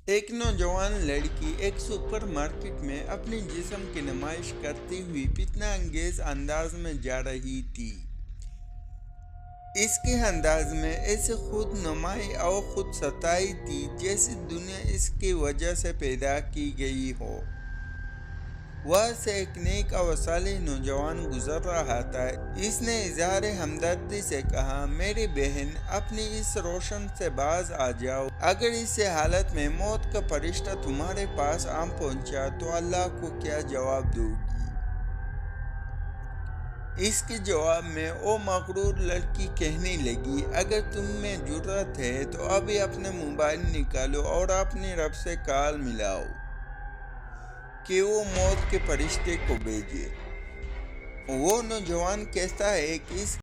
ایک نوجوان لڑکی ایک سپر مارکیٹ میں اپنے جسم کی نمائش کرتی ہوئی فتنہ انگیز انداز میں جا رہی تھی۔ اس کے انداز میں ایسی خود نمائی اور خود ستائی تھی جیسے دنیا اس کی وجہ سے پیدا کی گئی ہو۔ وہاں سے ایک نیک اور صالح نوجوان گزر رہا تھا۔ اس نے اظہار ہمدردی سے کہا، میری بہن، اپنی اس روشن سے باز آ جاؤ۔ اگر اس حالت میں موت کا فرشتہ تمہارے پاس آ پہنچا تو اللہ کو کیا جواب دو گی؟ اس کے جواب میں وہ مغرور لڑکی کہنے لگی، اگر تم میں جرأت ہے تو ابھی اپنا موبائل نکالو اور اپنے رب سے کال ملاؤ کہ وہ موت کے فرشتے کو بھیجے۔ وہ نوجوان کہتا ہے کہ اس